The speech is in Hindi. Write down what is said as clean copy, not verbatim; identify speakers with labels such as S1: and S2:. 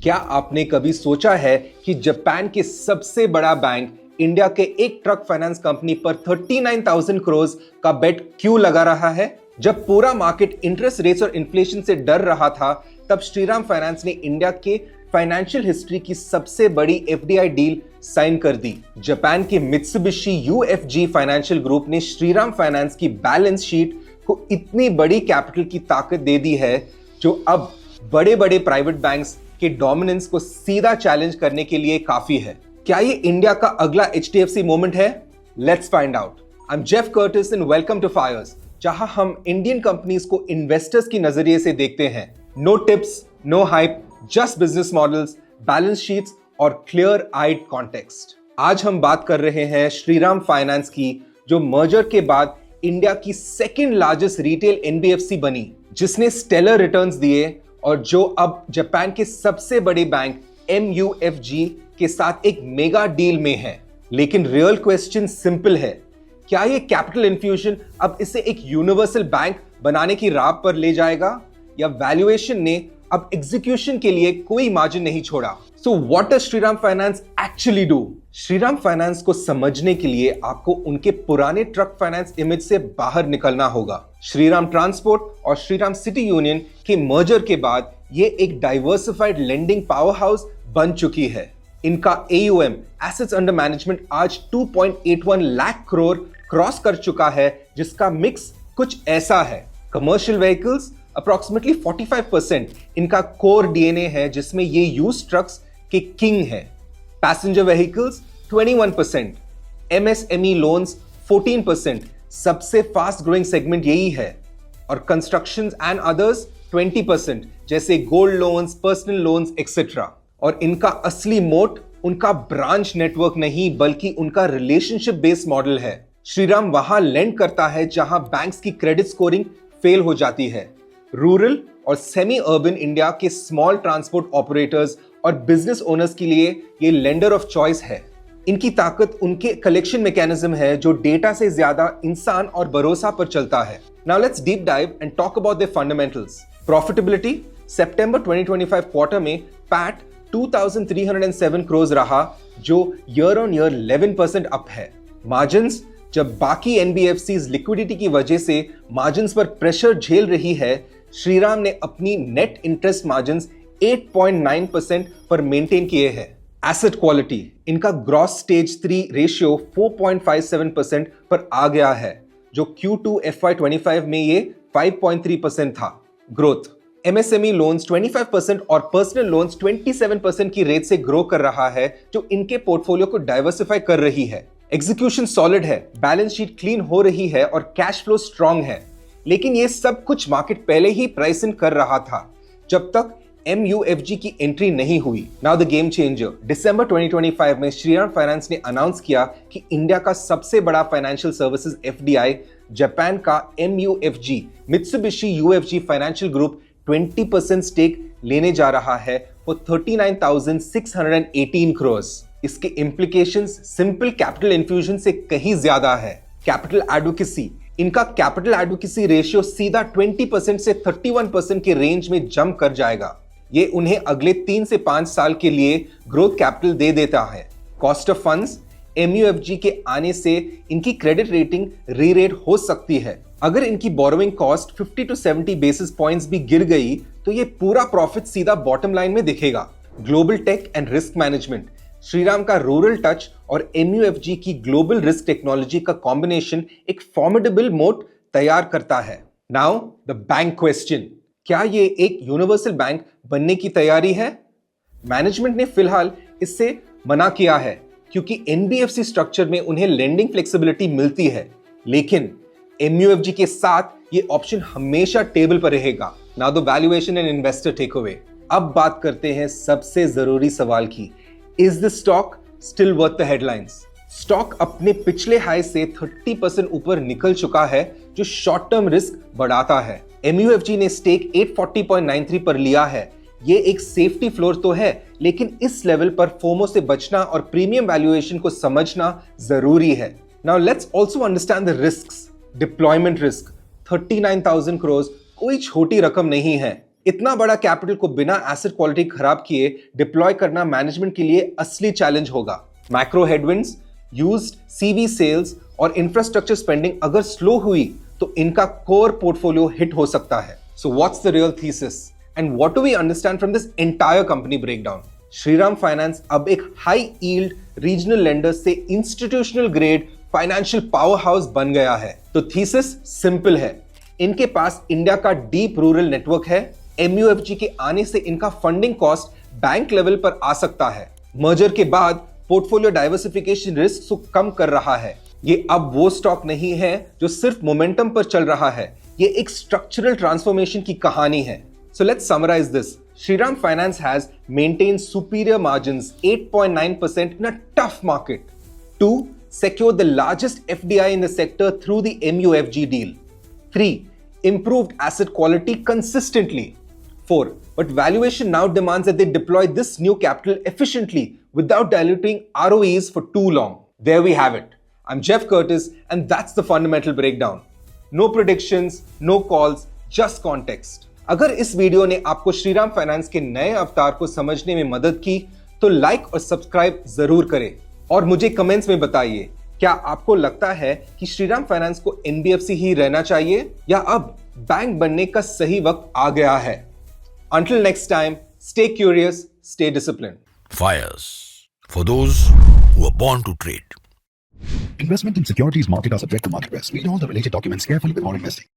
S1: क्या आपने कभी सोचा है कि जापान के सबसे बड़ा बैंक इंडिया के एक ट्रक फाइनेंस कंपनी पर 39,000 करोड़ का बेट क्यों लगा रहा है? जब पूरा मार्केट इंटरेस्ट रेट्स और इन्फ्लेशन से डर रहा था, तब श्रीराम फाइनेंस ने इंडिया के फाइनेंशियल हिस्ट्री की सबसे बड़ी एफडीआई डील साइन कर दी। जापान के मित्सुबिशी यूएफजी फाइनेंशियल ग्रुप ने श्रीराम फाइनेंस की बैलेंस शीट को इतनी बड़ी कैपिटल की ताकत दे दी है, जो अब बड़े बड़े प्राइवेट बैंक्स के डोमिनेंस को सीधा चैलेंज करने के लिए काफी है। क्या ये इंडिया का अगला एचडीएफसी मोमेंट है? Let's find out. I am Jeff Curtis and welcome to Fires, जहां हम इंडियन कंपनीज को इन्वेस्टर्स की नजरिए से देखते हैं। No tips, no hype, just business models, balance sheets और क्लियर आइड कॉन्टेक्स्ट। आज हम बात कर रहे हैं श्रीराम फाइनेंस की, जो मर्जर के बाद इंडिया की सेकेंड लार्जेस्ट रिटेल एनबीएफसी बनी, जिसने स्टेलर रिटर्न्स दिए और जो अब जापान के सबसे बड़े बैंक एमयूएफजी के साथ एक मेगा डील में है। लेकिन रियल क्वेश्चन सिंपल है, क्या ये कैपिटल इन्फ्यूजन अब इसे एक यूनिवर्सल बैंक बनाने की राह पर ले जाएगा, या वैल्यूएशन ने अब एग्जीक्यूशन के लिए कोई मार्जिन नहीं छोड़ा? So what does Shriram finance actually do? Shriram finance को समझने के लिए आपको उनके पुराने ट्रक फाइनेंस इमेज से बाहर निकलना होगा। श्रीराम ट्रांसपोर्ट और श्रीराम सिटी यूनियन के मर्जर के बाद ये एक डाइवर्सिफाइड लेंडिंग पावर हाउस बन चुकी है। इनका AUM एसेट्स अंडर मैनेजमेंट आज 2.81 लाख करोड़ क्रॉस कर चुका है, जिसका मिक्स कुछ ऐसा है। कमर्शियल व्हीकल्स अप्रोक्सीमेटली 45% इनका कोर डीएनए है, जिसमें ये यूज्ड ट्रक्स के किंग है। पैसेंजर व्हीकल्स 21%, MSME लोन्स 14%, सबसे फास्ट ग्रोइंग सेगमेंट यही है। और कंस्ट्रक्शन एंड अदर्स 20%, जैसे gold loans, personal loans etcetera. और इनका असली मोट उनका ब्रांच नेटवर्क नहीं, बल्कि उनका रिलेशनशिप बेस्ड मॉडल है। श्रीराम वहां लेंड करता है जहां बैंक्स की क्रेडिट स्कोरिंग फेल हो जाती है। रूरल और सेमी अर्बन इंडिया के स्मॉल ट्रांसपोर्ट ऑपरेटर्स और बिजनेस ओनर्स के लिए ये लेंडर ऑफ चॉइस है। इनकी ताकत उनके कलेक्शन मैकेनिज्म है, जो डेटा से ज्यादा इंसान और भरोसा पर चलता है। Now let's deep dive and talk about the fundamentals. Profitability September 2025 quarter में पैट 2307 करोड़ रहा, जो ईयर ऑन ईयर 11% अप है। मार्जिन्स, जब बाकी एनबीएफसीज लिक्विडिटी की वजह से मार्जिन्स पर प्रेशर झेल रही है, श्रीराम ने अपनी नेट इंटरेस्ट मार्जिन्स 8.9% पर मेंटेन किए हैं। एसेट क्वालिटी, इनका ग्रॉस स्टेज 3 रेशियो 4.57% पर आ गया है, जो Q2 FY25 में ये 5.3% था। ग्रोथ, MSME लोन्स 25% और पर्सनल लोन्स 27% की रेट से ग्रो कर रहा है, जो इनके पोर्टफोलियो को डाइवर्सिफाई कर रही है। एग्जीक्यूशन सॉलिड है, बैलेंस शीट क्लीन हो रही है और कैश फ्लो स्ट्रांग है। लेकिन ये सब कुछ मार्केट पहले ही प्राइस इन कर रहा था, जब तक MUFG की एंट्री नहीं हुई। Now the game changer. दिसंबर 2025 में श्रीराम फाइनेंस ने अनाउंस किया कि इंडिया का सबसे बड़ा फाइनेंशियल सर्विसेज FDI जापान का MUFG Mitsubishi UFG financial group 20% stake लेने जा रहा है फॉर 39,618 करोड़। इसके इंप्लीकेशंस सिंपल कैपिटल इन्फ्यूजन से कहीं ज्यादा है। कैपिटल एडवोकेसी, इनका कैपिटल एडवोकेसी रेशियो सीधा 20% से 31% के रेंज में जंप कर जाएगा। ये उन्हें अगले 3 से 5 साल के लिए ग्रोथ कैपिटल दे देता है। कॉस्ट ऑफ फंड्स, MUFG के आने से इनकी क्रेडिट रेटिंग री-रेट हो सकती है। अगर इनकी borrowing cost 50 to 70 basis points भी गिर गई, तो ये पूरा प्रॉफिट सीधा बॉटम लाइन में दिखेगा। Global tech and risk management, Shriram का रूरल टच और MUFG की ग्लोबल रिस्क टेक्नोलॉजी का कॉम्बिनेशन एक फॉर्मिडेबल मोट तैयार करता है। नाउ द बैंक क्वेश्चन, क्या ये एक यूनिवर्सल बैंक बनने की तैयारी है? मैनेजमेंट ने फिलहाल इससे मना किया है, क्योंकि NBFC स्ट्रक्चर में उन्हें लेंडिंग फ्लेक्सिबिलिटी मिलती है। लेकिन MUFG के साथ ये ऑप्शन हमेशा टेबल पर रहेगा। Now the valuation and investor takeaway. अब बात करते हैं सबसे जरूरी सवाल की, is the stock still worth the headlines? Stock अपने पिछले हाई से 30% ऊपर निकल चुका है, जो शॉर्ट टर्म रिस्क बढ़ाता है। MUFG ने स्टेक 840.93 पर लिया है। ये एक सेफ्टी फ्लोर तो है, लेकिन इस लेवल पर फोमो से बचना और प्रीमियम वैल्यूएशन को समझना जरूरी है। Now let's also understand the risks. Deployment risk 39,000 crore कोई छोटी रकम नहीं है। इतना बड़ा कैपिटल को बिना एसेट क्वालिटी खराब किए डिप्लॉय करना मैनेजमेंट के लिए असली चैलेंज होगा। Macro headwinds, used CV sales और इंफ्रास्ट्रक्चर स्पेंडिंग अगर स्लो हुई तो इनका कोर पोर्टफोलियो हिट हो सकता है। So what's the real thesis and what do we understand from this entire company breakdown? Shriram finance अब एक हाई यील्ड रीजनल लेंडर से institutional grade financial powerhouse बन गया है। तो थीसिस सिंपल है, इनके पास इंडिया का डीप रूरल नेटवर्क है। MUFG के आने से इनका फंडिंग कॉस्ट बैंक लेवल पर आ सकता है। मर्जर के बाद पोर्टफोलियो डाइवर्सिफिकेशन रिस्क को कम कर रहा है। ये अब वो स्टॉक नहीं है जो सिर्फ मोमेंटम पर चल रहा है, ये एक स्ट्रक्चरल ट्रांसफॉर्मेशन की कहानी है। So let's summarize this. Shriram Finance has maintained superior margins, 8.9% in a tough market. 2. Secured the largest FDI in the sector through the MUFG deal. 3. Improved asset quality consistently. 4. But valuation now demands that they deploy this new capital efficiently without diluting ROEs for too long. There we have it. I'm Jeff Curtis, and that's the fundamental breakdown. No predictions, no calls, just context. अगर इस वीडियो ने आपको श्रीराम फाइनेंस के नए अवतार को समझने में मदद की तो लाइक और सब्सक्राइब जरूर करें और मुझे कमेंट्स में बताइए, क्या आपको लगता है कि श्रीराम फाइनेंस को NBFC ही रहना चाहिए या अब बैंक बनने का सही वक्त आ गया है? Until next time, stay curious, stay disciplined.
S2: Fires for those who are born to trade.
S3: Investment in securities market are subject to market risk. Read all the related documents carefully before investing.